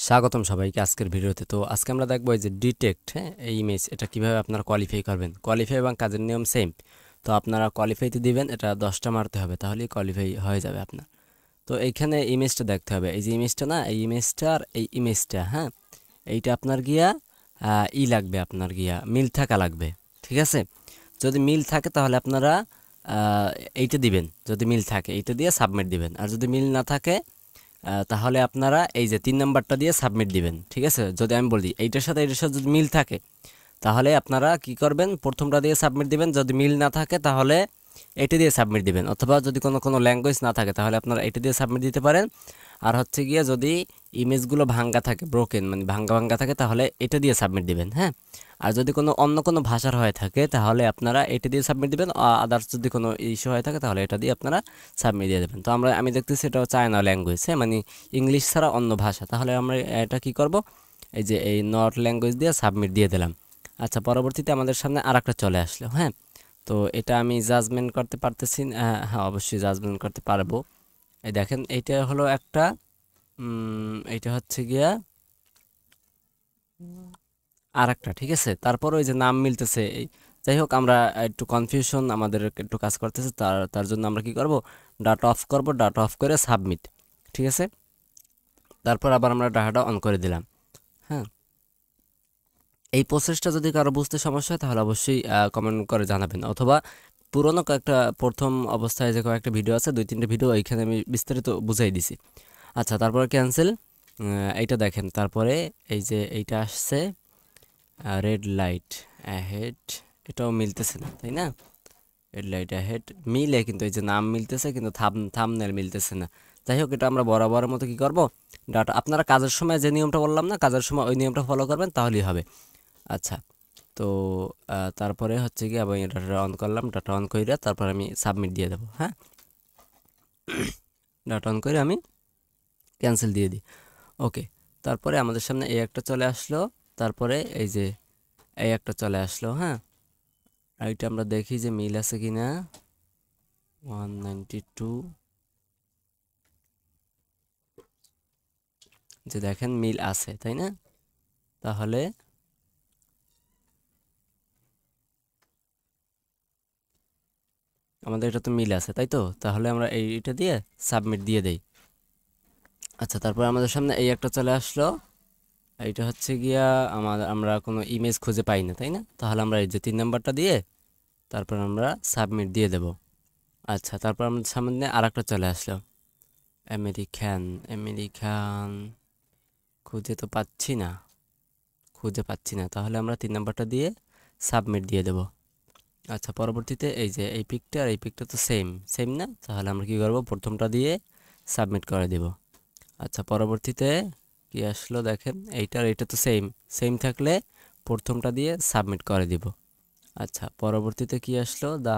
স্বাগতম সবাইকে আজকের ভিডিওতে। তো আজকে আমরা দেখবো এই যে ডিটেক্ট, হ্যাঁ, এই ইমেজ এটা কিভাবে আপনারা কোয়ালিফাই করবেন। কোয়ালিফাই এবং কাজের নিয়ম সেম। তো আপনারা কোয়ালিফাইতে দিবেন, এটা 10টা মারতে হবে, তাহলেই কোয়ালিফাই হয়ে যাবে আপনার। তো এইখানে ইমেজটা দেখতে হবে, এই যে ইমেজটা না, এই ইমেজটা আর এই ইমেজটা, হ্যাঁ, এইটা আপনার গিয়া লাগবে, আপনার গিয়া মিল থাকা লাগবে। ঠিক আছে, যদি মিল থাকে তাহলে আপনারা আহ, এইটা দিবেন, যদি মিল থাকে এইটা দিয়ে সাবমিট দিবেন, আর যদি মিল না থাকে তাহলে আপনারা এই যে 3 নাম্বারটা দিয়ে সাবমিট দিবেন। ঠিক আছে, যদি আমি বলি এইটার সাথে এটার সাথে যদি মিল থাকে তাহলে আপনারা কি করবেন, প্রথমটা দিয়ে সাবমিট দিবেন, যদি মিল না থাকে তাহলে এটা দিয়ে সাবমিট দিবেন, অথবা যদি কোনো ল্যাঙ্গুয়েজ না থাকে তাহলে আপনারা এটা দিয়ে সাবমিট দিতে পারেন। আর হচ্ছে গিয়ে যদি ইমেজগুলো ভাঙ্গা থাকে, ব্রোকেন মানে ভাঙ্গা ভাঙ্গা থাকে, তাহলে এটা দিয়ে সাবমিট দিবেন, হ্যাঁ। আর যদি অন্য কোনো ভাষার হয়ে থাকে তাহলে আপনারা এটা দিয়ে সাবমিট দিবেন। আদার্স যদি কোনো ইস্যু হয়ে থাকে তাহলে এটা দিয়ে আপনারা সাবমিট দিয়ে দেবেন। তো আমি দেখতেছি এটা চায়না ল্যাঙ্গুয়েজ, হ্যাঁ, মানে ইংলিশ ছাড়া অন্য ভাষা, তাহলে আমরা এটা কি করব, এই যে এই নট ল্যাঙ্গুয়েজ দিয়ে সাবমিট দিয়ে দিলাম। আচ্ছা, পরবর্তীতে আমাদের সামনে আরেকটা চলে আসলো, হ্যাঁ। তো এটা আমি জাজমেন্ট করতে পারতেছি হ্যাঁ, অবশ্যই জাজমেন্ট করতে পারবো। এই দেখেন, এইটা হলো একটা এইটা হচ্ছে গিয়া আর একটা। ঠিক আছে, তারপর ওই যে নাম মিলতেছে যাই হোক, আমরা একটু কনফিউশন আমাদের একটু কাজ করতেছে, তার তার জন্য আমরা কি করব, ডাটা অফ করব, ডাটা অফ করে সাবমিট। ঠিক আছে, তারপর আবার আমরা ডাটাটা অন করে দিলাম, হ্যাঁ। এই প্রসেসটা যদি কারো বুঝতে সমস্যা হয় তাহলে অবশ্যই কমেন্ট করে জানাবেন, অথবা পুরনো কয়েকটা প্রথম অবস্থায় যে কয়েকটা ভিডিও আছে, 2-3টে ভিডিও, এইখানে আমি বিস্তারিত বুঝাই দিছি। আচ্ছা, তারপরে ক্যান্সেল, এইটা দেখেন, তারপরে এই যে এইটা আসছে রেড লাইট অ্যাহেড, এটাও মিলতেছে না, তাই না? রেড লাইট অ্যাহেড মিলে, কিন্তু এই যে নাম মিলতেছে কিন্তু থাম্বনেল মিলতেছে না। যাই হোক, এটা আমরা বরাবরের মতো কি করব, ডাটা আপনারা কাজের সময় যে নিয়মটা বললাম না, কাজের সময় ওই নিয়মটা ফলো করবেন, তাহলেই হবে। আচ্ছা, তো তারপরে হচ্ছে কি, আমি ডাটা অন করলাম, ডাটা অন করে তারপর আমি সাবমিট দিয়ে দেবো, হ্যাঁ। ডাটা অন করে আমি ক্যান্সেল দিয়ে দিই। ওকে, তারপরে আমাদের সামনে এই একটা চলে আসলো, তারপরে এই যে এই একটা চলে আসলো, হ্যাঁ। আর এটা আমরা দেখি যে মিল আছে কিনা। 192, যে দেখেন মিল আছে, তাই না? তাহলে আমাদের এটা তো মিল আছে, তাই তো, তাহলে আমরা এইটা দিয়ে সাবমিট দিয়ে দেই। আচ্ছা, তারপর আমাদের সামনে এই একটা চলে আসলো, এইটা হচ্ছে গিয়া আমরা কোনো ইমেজ খুঁজে পাই না, তাই না? তাহলে আমরা এই যে 3 নাম্বারটা দিয়ে তারপর আমরা সাবমিট দিয়ে দেব। আচ্ছা, তারপর আমাদের সামনে আর একটা চলে আসলো, আমেরিকান। আমেরিকান খুঁজে তো পাচ্ছি না, খুঁজে পাচ্ছি না, তাহলে আমরা 3 নাম্বারটা দিয়ে সাবমিট দিয়ে দেব। আচ্ছা, পরবর্তীতে এই যে এই পিকটা আর এই পিকটা তো সেম সেম না, তাহলে আমরা কি করব, প্রথমটা দিয়ে সাবমিট করে দেব। আচ্ছা, পরবর্তীতে কি আসলো দেখেন, এইটা আর এইটা তো সেম সেম থাকলে প্রথমটা দিয়ে সাবমিট করে দিব। আচ্ছা, পরবর্তীতে কি আসলো, দা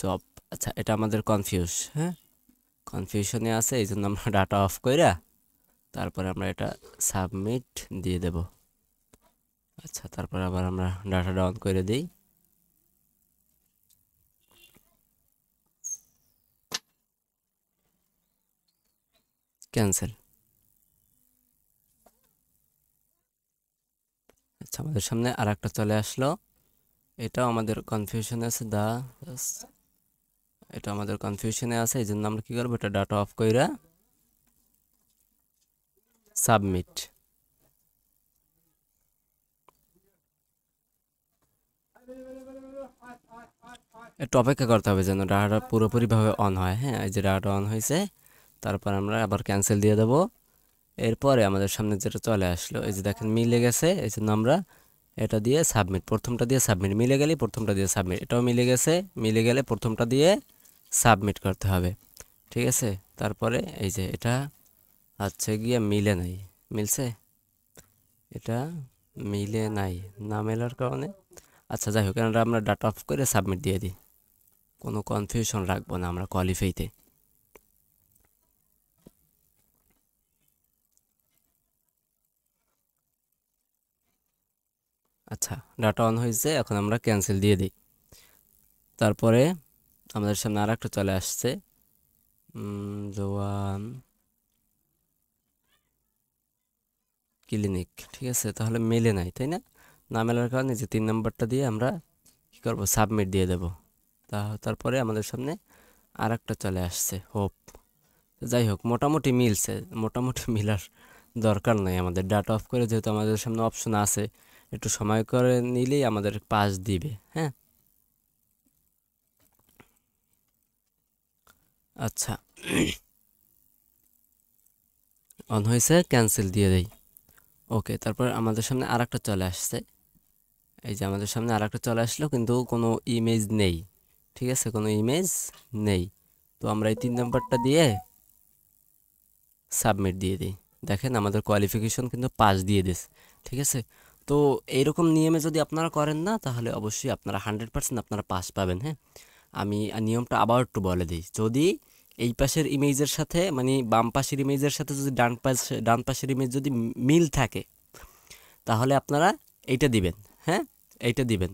জব। আচ্ছা, এটা আমাদের কনফিউজ, হ্যাঁ, কনফিউশনে আছে, এই জন্য আমরা ডাটা অফ কইরা তারপরে আমরা এটা সাবমিট দিয়ে দেব। আচ্ছা, তারপর আবার আমরা ডাটাটা অন করে দিই, ক্যান্সেল। আচ্ছা, আমাদের সামনে আর একটা চলে আসলো, এটাও আমাদের কনফিউশনে আছে, এটা আমাদের কনফিউশনে আছে, এই জন্য আমরা কি করবো, এটা ডাটা অফ কইরা সাবমিট। একটু অপেক্ষা করতে হবে যেন ডাটাটা পুরোপুরিভাবে অন হয়, হ্যাঁ। এই যে ডাটা অন হয়েছে, তারপর আমরা আবার ক্যান্সেল দিয়ে দেবো। এরপরে আমাদের সামনে যেটা চলে আসলো, এই যে দেখেন মিলে গেছে, এই জন্য আমরা এটা দিয়ে সাবমিট, প্রথমটা দিয়ে সাবমিট, মিলে গেলে প্রথমটা দিয়ে সাবমিট, এটাও মিলে গেছে, মিলে গেলে প্রথমটা দিয়ে সাবমিট করতে হবে। ঠিক আছে, তারপরে এই যে এটা হচ্ছে গিয়ে মিলে নাই, মিলছে, এটা মিলে নাই, না মেলার কারণে। আচ্ছা, যাই হোক, এটা আমরা ডাটা অফ করে সাবমিট দিয়ে দিই, কোনো কনফিউশন রাখবো না আমরা কোয়ালিফাইতে। আচ্ছা, ডাটা অন হয়েছে, এখন আমরা ক্যান্সেল দিয়ে দিই। তারপরে আমাদের সামনে আর একটা চলে আসছে, জোয়ান। ক্লিনিক, ঠিক আছে, তাহলে মেলে নাই, তাই না? না মেলার কারণে যে 3 নাম্বারটা দিয়ে আমরা কি করব, সাবমিট দিয়ে দেব। তারপরে আমাদের সামনে আর একটা চলে আসছে হোপ। যাই হোক, মোটামুটি মিলছে, মোটামুটি মিলার দরকার নাই আমাদের। ডাটা অফ করে যেহেতু আমাদের সামনে অপশন আছে, একটু সময় করে নিলেই আমাদের পাস দিবে। হ্যাঁ, আচ্ছা, অন হয়েছে, ক্যান্সেল দিয়ে দেই। ওকে, তারপর আমাদের সামনে আর একটা চলে আসছে। এই যে আমাদের সামনে আর একটা চলে আসলো, কিন্তু কোনো ইমেজ নেই। ঠিক আছে, কোনো ইমেজ নেই। তো আমরা এই 3 নাম্বারটা দিয়ে সাবমিট দিয়ে দিই। দেখেন আমাদের কোয়ালিফিকেশন কিন্তু পাস দিয়ে দিস। ঠিক আছে, তো এইরকম নিয়মে যদি আপনারা করেন না, তাহলে অবশ্যই আপনারা 100% আপনারা পাস পাবেন। হ্যাঁ, আমি নিয়মটা আবার একটু বলে দিই। যদি এই পাশের ইমেজের সাথে, মানে বাম পাশের ইমেজের সাথে যদি ডান পাশের ইমেজ যদি মিল থাকে, তাহলে আপনারা এইটা দিবেন। হ্যাঁ, এইটা দিবেন।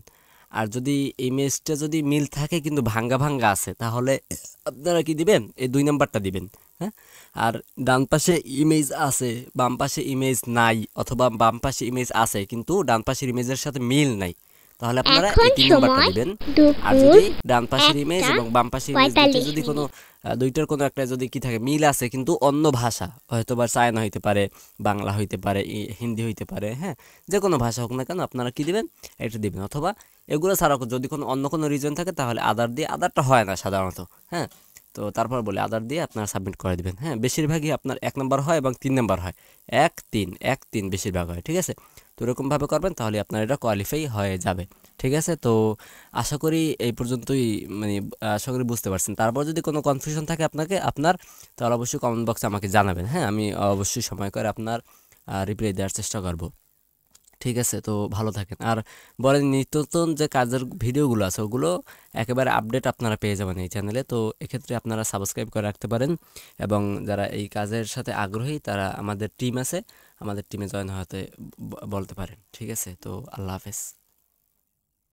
আর যদি ইমেজটা যদি মিল থাকে কিন্তু ভাঙ্গা ভাঙ্গা আছে, তাহলে আপনারা কি দিবেন, এই 2 নাম্বারটা দিবেন। হ্যাঁ, আর ডান পাশে ইমেজ আছে, বাম পাশে ইমেজ নাই, অথবা বাম পাশে ইমেজ আছে কিন্তু ডান পাশের ইমেজের সাথে মিল নাই, তাহলে আপনারা এই এখন 3 নাম্বারটা সময় দিবেন। আর দুপুর যদি ডান পাশের ইমেজ 1টা এবং বাম পাশের ইমেজ দুইটা 45 যদি কোনো মিনিট। দুইটার কোনো একটা যদি কি থাকে, মিল আছে কিন্তু অন্য ভাষা, হয়তো বা চায়না হইতে পারে, বাংলা হইতে পারে, হিন্দি হইতে পারে, হ্যাঁ, যে কোনো ভাষা হোক না কেন, আপনারা কি দিবেন, এটা দিবেন। অথবা এগুলো ছাড়াও যদি কোনো অন্য কোনো রিজন থাকে, তাহলে আদার দিয়ে, আদারটা হয় না সাধারণত। হ্যাঁ, তো তারপর বলে আদার দিয়ে আপনারা সাবমিট করে দিবেন। হ্যাঁ, বেশিরভাগই আপনার 1 নাম্বার হয় এবং 3 নাম্বার হয়। 1 3 বেশিরভাগ হয়। ঠিক আছে, তো এরকমভাবে করবেন, তাহলে আপনার এটা কোয়ালিফাই হয়ে যাবে। ঠিক আছে, তো আশা করি এই পর্যন্তই, মানে আশা করি বুঝতে পারছেন। তারপর যদি কোনো কনফিউশন থাকে আপনার, তাহলে অবশ্যই কমেন্ট বক্সে আমাকে জানাবেন। হ্যাঁ, আমি অবশ্যই সময় করে আপনার রিপ্লাই দেওয়ার চেষ্টা করব। ঠিক আছে, তো ভালো থাকেন। আর বলেন, নিত্যতন যে কাজের ভিডিওগুলো আছে, ওগুলো একেবারে আপডেট আপনারা পেয়ে যাবেন এই চ্যানেলে। তো এক্ষেত্রে আপনারা সাবস্ক্রাইব করে রাখতে পারেন, এবং যারা এই কাজের সাথে আগ্রহী তারা আমাদের টিম আছে, আমাদের টিমে জয়েন হতে বলতে পারেন। ঠিক আছে, তো আল্লাহ হাফেজ।